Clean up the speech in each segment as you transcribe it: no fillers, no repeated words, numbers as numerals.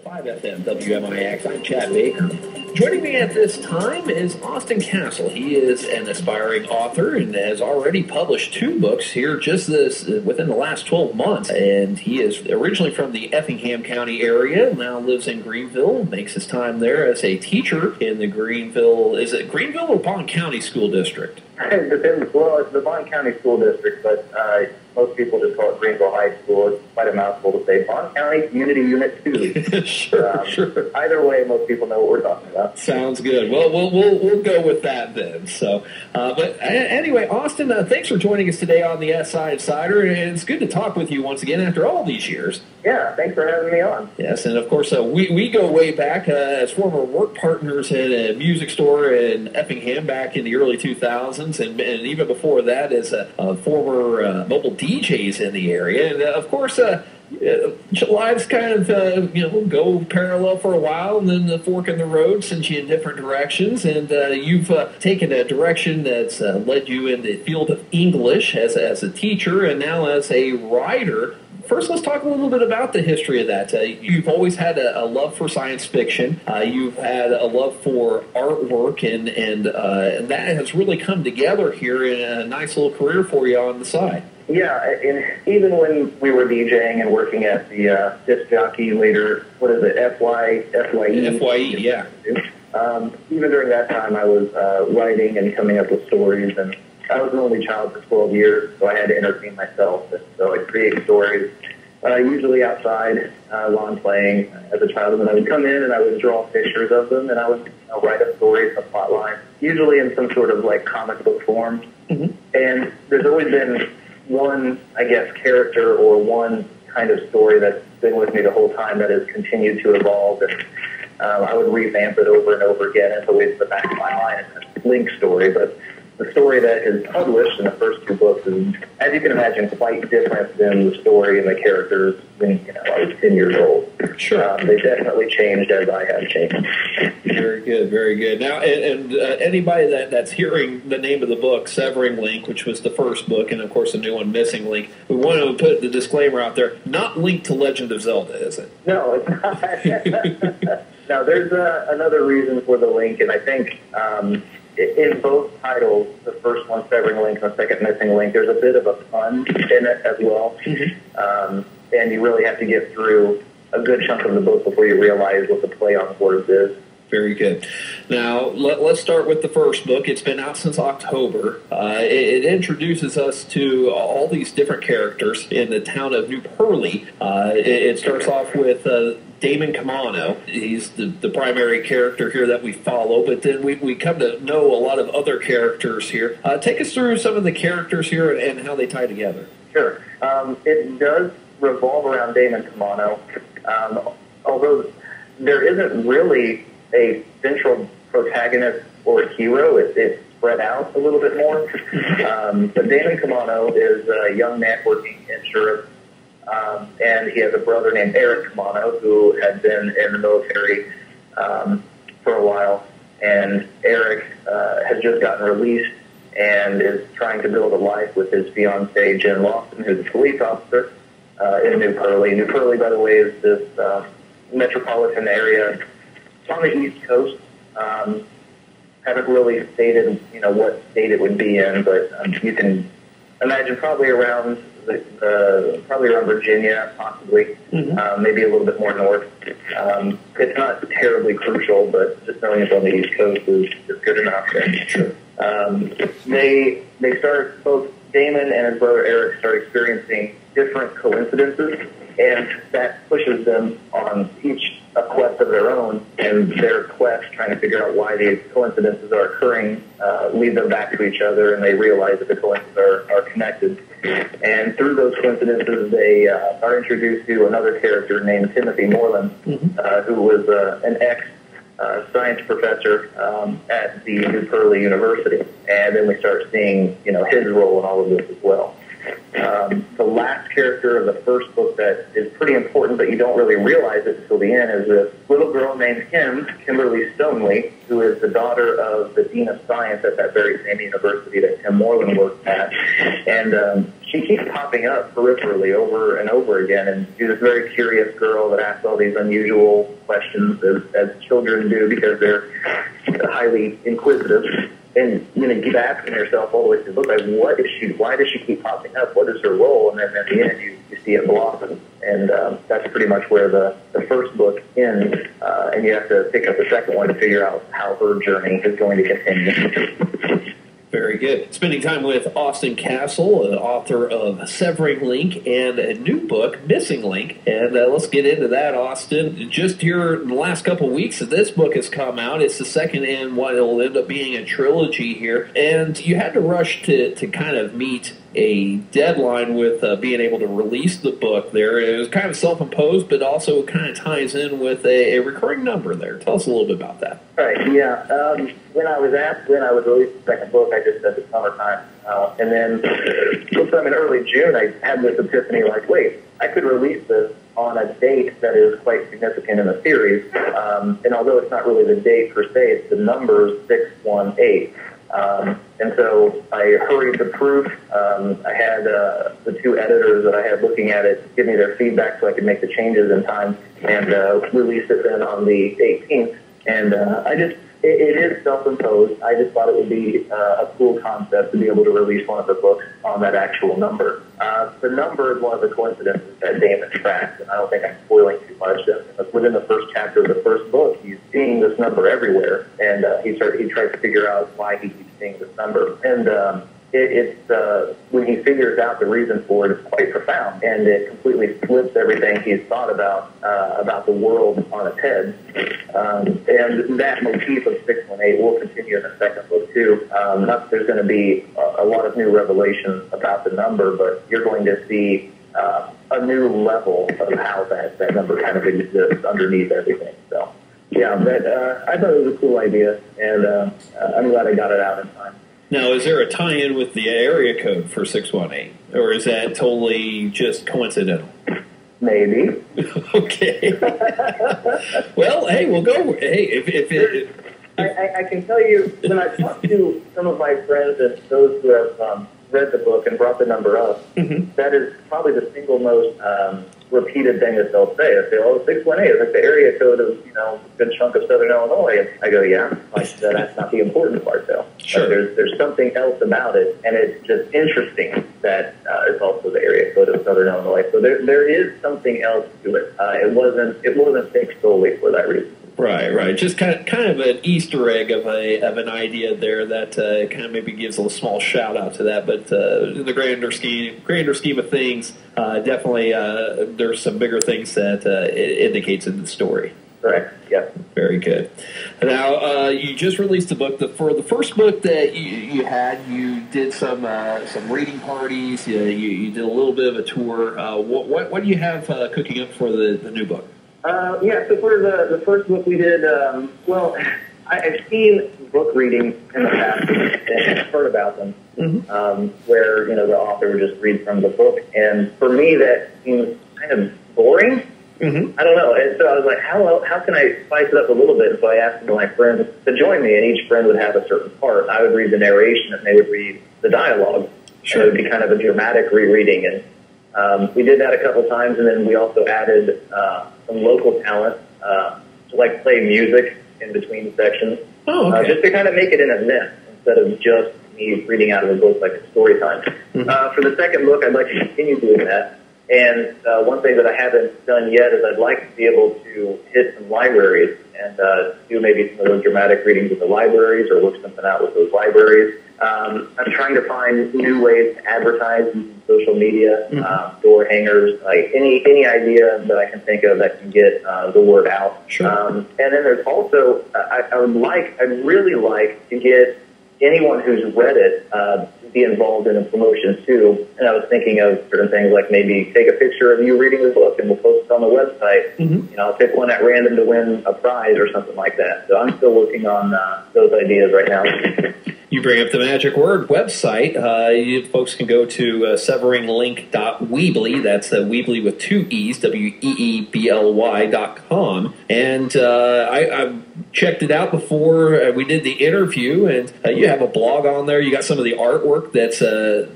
101.5 FM WMIX. I'm Chad Baker. Joining me at this time is Austin Kastl. He is an aspiring author and has already published 2 books here just within the last 12 months. And he is originally from the Effingham County area, now lives in Greenville, makes his time there as a teacher in the Greenville, is it Greenville or Bond County School District? It depends. Well, it's the Bond County School District, but most people just call it Greenville High School. It's quite a mouthful to say. Bond County Community Unit 2. Sure. Either way, most people know what we're talking about. Sounds good. Well, we'll go with that then. So, but anyway, Austin, thanks for joining us today on the SI Insider, and it's good to talk with you once again after all these years. Yeah, thanks for having me on. Yes, and of course, we go way back as former work partners at a music store in Effingham back in the early 2000s, and even before that as former mobile DJs in the area. And of course, lives kind of go parallel for a while, and then the fork in the road sends you in different directions. And you've taken a direction that's led you in the field of English as a teacher, and now as a writer. First, let's talk a little bit about the history of that. You've always had a love for science fiction. You've had a love for artwork, and that has really come together here in a nice little career for you on the side. Yeah, and even when we were DJing and working at the disc jockey later, what is it, FYE? FYE, yeah. Even during that time, I was writing and coming up with stories, and I was an only child for 12 years, so I had to entertain myself. And so I'd create stories, usually outside while I'm playing as a child. And then I would come in and I would draw pictures of them, and I would write a story, a plot line, usually in some sort of like comic book form. Mm-hmm. And there's always been one, I guess, character or one kind of story that's been with me the whole time that has continued to evolve. And I would revamp it over and over again. It's always in the back of my mind. It's a Link story, but the story that is published in the first 2 books is, as you can imagine, quite different than the story and the characters when I was 10 years old. Sure. They definitely changed as I have changed. Very good, very good. Now, and anybody that's hearing the name of the book, Severing Link, which was the first book, and of course the new one, Missing Link, we want to put the disclaimer out there, not linked to Legend of Zelda, is it? No, it's not. Now, there's another reason for the link, and I think in both titles, the first one, Severing Link, and the second, Missing Link, there's a bit of a pun in it as well. Mm-hmm. And you really have to get through a good chunk of the book before you realize what the play on words is. Very good. Now, let's start with the first book. It's been out since October. It introduces us to all these different characters in the town of New Pearly. It starts off with Damon Kamano. He's the primary character here that we follow, but then we come to know a lot of other characters here. Take us through some of the characters here and how they tie together. Sure. It does revolve around Damon Kamano, although there isn't really a central protagonist or hero. It's spread out a little bit more. But Damon Kamano is a young man working in insurance, and he has a brother named Eric Kamano who had been in the military for a while. And Eric has just gotten released and is trying to build a life with his fiancée, Jen Lawson, who's a police officer in New Pearly. New Pearly, by the way, is this metropolitan area on the East Coast. Haven't really stated, what state it would be in, but you can imagine probably around Virginia, possibly, maybe a little bit more north. It's not terribly crucial, but just knowing it's on the East Coast is good enough. Sure. They start, both Damon and his brother Eric start experiencing different coincidences, and that pushes them on each a quest of their own, and their quest, trying to figure out why these coincidences are occurring, lead them back to each other, and they realize that the coincidences are connected. And through those coincidences, they are introduced to another character named Timothy Moreland, who was an ex-science professor at the New Pearly University. And then we start seeing, his role in all of this as well. The last character of the first book that is pretty important, but you don't really realize it until the end, is this little girl named Kimberly Stoneley, who is the daughter of the Dean of Science at that very same university that Tim Moreland worked at. And she keeps popping up peripherally over and over again, and she's this very curious girl that asks all these unusual questions as children do because they're highly inquisitive. And you keep asking yourself all the way through the book, like, what is she? Why does she keep popping up? What is her role? And then at the end, you see it blossom, and that's pretty much where the first book ends. And you have to pick up the second one to figure out how her journey is going to continue. Very good. Spending time with Austin Kastl, author of Severing Link and a new book, Missing Link. And let's get into that, Austin. Just here in the last couple of weeks that this book has come out, it's the second in what will end up being a trilogy here. And you had to rush to kind of meet a deadline with being able to release the book there. It was kind of self-imposed, but also kind of ties in with a recurring number there. Tell us a little bit about that. Right, yeah. When I was asked when I would release the second book, I just said the summertime. And then sometime in early June, I had this epiphany like, wait, I could release this on a date that is quite significant in the series. And although it's not really the date per se, it's the numbers 618. And so I hurried the proof. I had the two editors that I had looking at it give me their feedback so I could make the changes in time and release it then on the 18th. And it is self-imposed. I just thought it would be a cool concept to be able to release one of the books on that actual number. The number is one of the coincidences that Damon tracks, and I don't think I'm spoiling too much. Within the first chapter of the first book, he's seeing this number everywhere, and he tries to figure out why he keeps seeing this number. And it's when he figures out the reason for it, it's quite profound, and it completely flips everything he's thought about the world on its head. And that motif of 618 will continue in the second book too. Not that there's going to be a lot of new revelations about the number, but you're going to see a new level of how that number kind of exists underneath everything. So, yeah, I thought it was a cool idea, and I'm glad I got it out in time. Now, is there a tie-in with the area code for 618, or is that totally just coincidental? Maybe. Okay. Well, hey, we'll go. Hey, I can tell you, when I talked to some of my friends and those who have read the book and brought the number up, that is probably the single most repeated thing that they'll say. They'll say, oh, 618 is like the area code of, a good chunk of Southern Illinois. And I go, yeah, that's not the important part, though. Sure. There's something else about it, and it's just interesting that it's also the area code of Southern Illinois. So there is something else to it. It wasn't picked solely for that reason. Right. Just kind of an Easter egg of an idea there that kind of maybe gives a small shout out to that. But in the grander scheme of things, definitely there's some bigger things that it indicates in the story. Correct. Yeah. Very good. Now you just released the book. For the first book that you had, you did some reading parties. You did a little bit of a tour. What do you have cooking up for the new book? So for the first book we did, I've seen book readings in the past and heard about them, where, the author would just read from the book. And for me, that seems kind of boring. I don't know. And so I was like, how can I spice it up a little bit? And so I asked my friends to join me, and each friend would have a certain part. I would read the narration, and they would read the dialogue. Sure. And it would be kind of a dramatic rereading. And we did that a couple times, and then we also added some local talent to play music in between sections, just to kind of make it an event instead of just me reading out of a book like a story time. For the second book, I'd like to continue doing that. And one thing that I haven't done yet is I'd like to be able to hit some libraries and do maybe some of those dramatic readings with the libraries or work something out with those libraries. I'm trying to find new ways to advertise using social meid door hangers, like any idea that I can think of that can get the word out. Sure. And then there's also, I'd really like to get anyone who's read it be involved in a promotion too. And I was thinking of certain things like maybe take a picture of you reading the book and we'll post it on the website. I'll pick one at random to win a prize or something like that. So I'm still working on those ideas right now. You bring up the magic word website. Folks can go to severinglink.weebly. That's Weebly with two E's, WEEBLY.com. And I checked it out before we did the interview, and you have a blog on there. You got some of the artwork that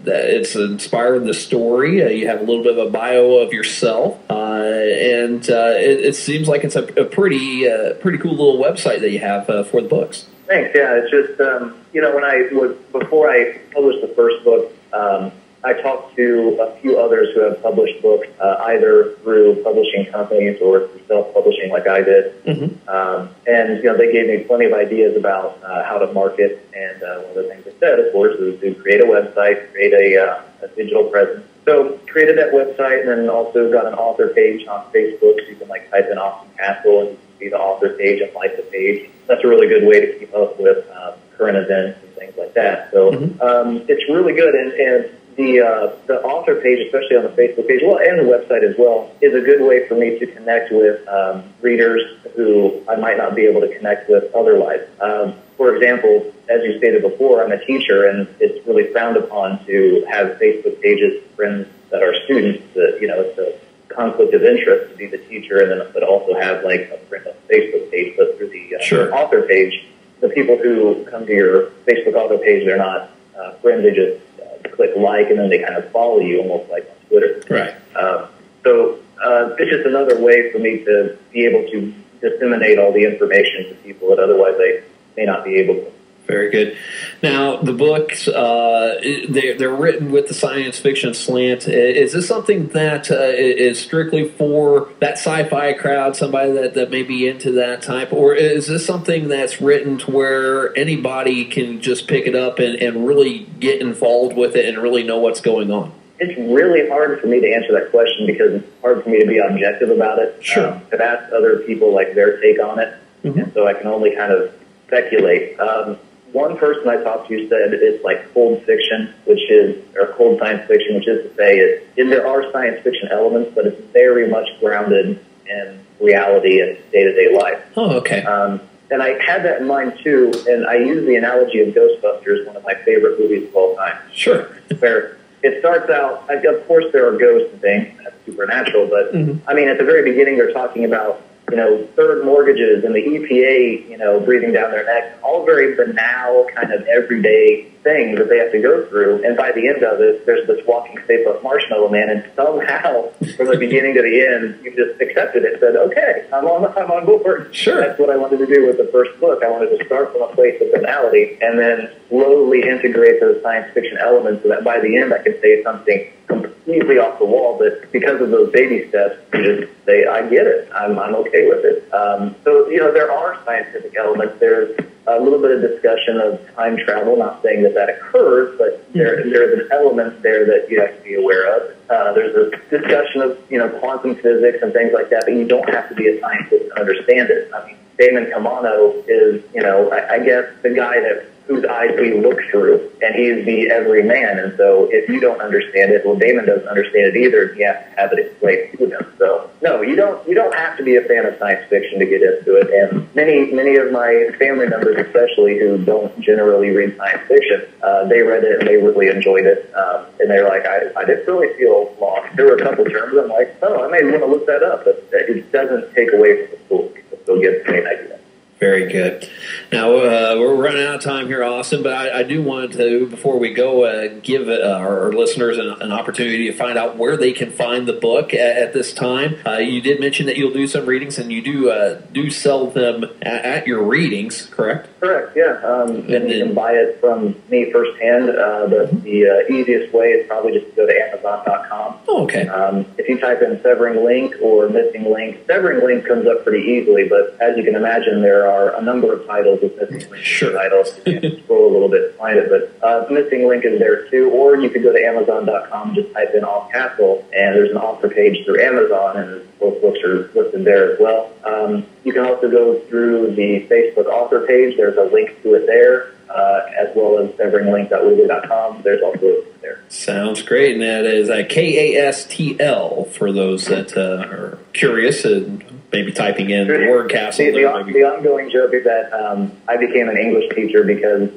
it's inspired the story. You have a little bit of a bio of yourself, and it seems like it's a pretty cool little website that you have for the books. Thanks. Yeah, it's just before I published the first book, I talked to a few others who have published books, either through publishing companies or through self-publishing like I did. Mm-hmm. And they gave me plenty of ideas about how to market. And one of the things they said, of course, is to create a website, create a digital presence. So created that website, and then also got an author page on Facebook. So you can type in Austin Kastl, and you can see the author page and like the page. That's a really good way to keep up with current events and things like that. So it's really good, and the author page, especially on the Facebook page, well, and the website as well, is a good way for me to connect with readers who I might not be able to connect with otherwise. For example, as you stated before, I'm a teacher, and it's really frowned upon to have Facebook pages for friends that are students. That it's a conflict of interest to be the teacher, and then but also have a friend on the Facebook page. But through the author page, the people who come to your Facebook author page, they're not friends. They just click like, and then they kind of follow you, almost like on Twitter. Right. So it's just another way for me to be able to disseminate all the information to people that otherwise they may not be able to. Very good. Now, the books, they're written with the science fiction slant. Is this something that is strictly for that sci-fi crowd, somebody that may be into that type? Or is this something that's written to where anybody can just pick it up and really get involved with it and really know what's going on? It's really hard for me to answer that question because it's hard for me to be objective about it. Sure. I've asked other people their take on it, and so I can only kind of speculate. One person I talked to said it's like cold fiction, or cold science fiction, which is to say there are science fiction elements, but it's very much grounded in reality and day-to-day life. Oh, okay. And I had that in mind, too, and I use the analogy of Ghostbusters, one of my favorite movies of all time. Sure. Where it starts out, of course there are ghosts and things, that's supernatural, but, I mean, at the very beginning they're talking about third mortgages and the EPA, breathing down their necks, all very banal, kind of everyday things that they have to go through. And by the end of it, there's this walking Stay Puft Marshmallow Man, and somehow, from the beginning to the end, you just accepted it, said, okay, I'm on board. Sure. That's what I wanted to do with the first book. I wanted to start from a place of banality and then slowly integrate those science fiction elements so that by the end I can say something completely off the wall, but because of those baby steps, you just say, I get it. I'm okay with it. So, there are scientific elements. There's a little bit of discussion of time travel, not saying that occurs, but there's an element there that you have to be aware of. There's a discussion of, quantum physics and things like that, but you don't have to be a scientist to understand it. I mean, Damon Kamano is, I guess the guy whose eyes we look through, and he's the everyman. And so if you don't understand it, well, Damon doesn't understand it either. You have to have it explained to him. So no, you don't have to be a fan of science fiction to get into it. And many of my family members, especially who don't generally read science fiction, they read it and they really enjoyed it. And they're like, I didn't really feel lost. There were a couple terms I'm like, I may want to look that up, but it doesn't take away from the book. It still gives me an idea. Very good. Now, we're running out of time here, Austin, but I do want to, before we go, give our listeners an opportunity to find out where they can find the book at this time. You did mention that you'll do some readings, and you do sell them at your readings, correct? Correct, yeah. And you can buy it from me firsthand. The easiest way is probably just to go to Amazon.com. Oh, okay. If you type in severing link or missing link, severing link comes up pretty easily, but as you can imagine, there are a number of titles with missing link titles. You can scroll a little bit to find it, but missing link is there too. Or you could go to Amazon.com and just type in All Kastl, and there's an author page through Amazon, and both books are listed there as well. You can also go through the Facebook author page. There's a link to it there, as well as severinglink.weebly.com. There's also a link there. Sounds great, and that is Kastl for those that are curious and maybe typing in the word Kastl. The ongoing joke is that I became an English teacher because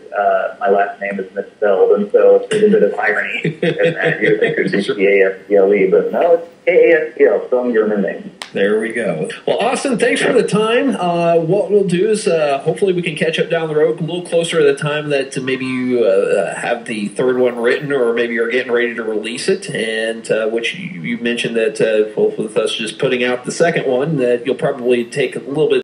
my last name is misspelled, and so there's a bit of irony in that. You think it would be Kastl, but no, it's Kastl, some German name. There we go. Well, Austin, thanks for the time. What we'll do is hopefully we can catch up down the road a little closer to the time that maybe you have the third one written, or maybe you're getting ready to release it. And which you mentioned that with us just putting out the second one, that you'll probably take a little bit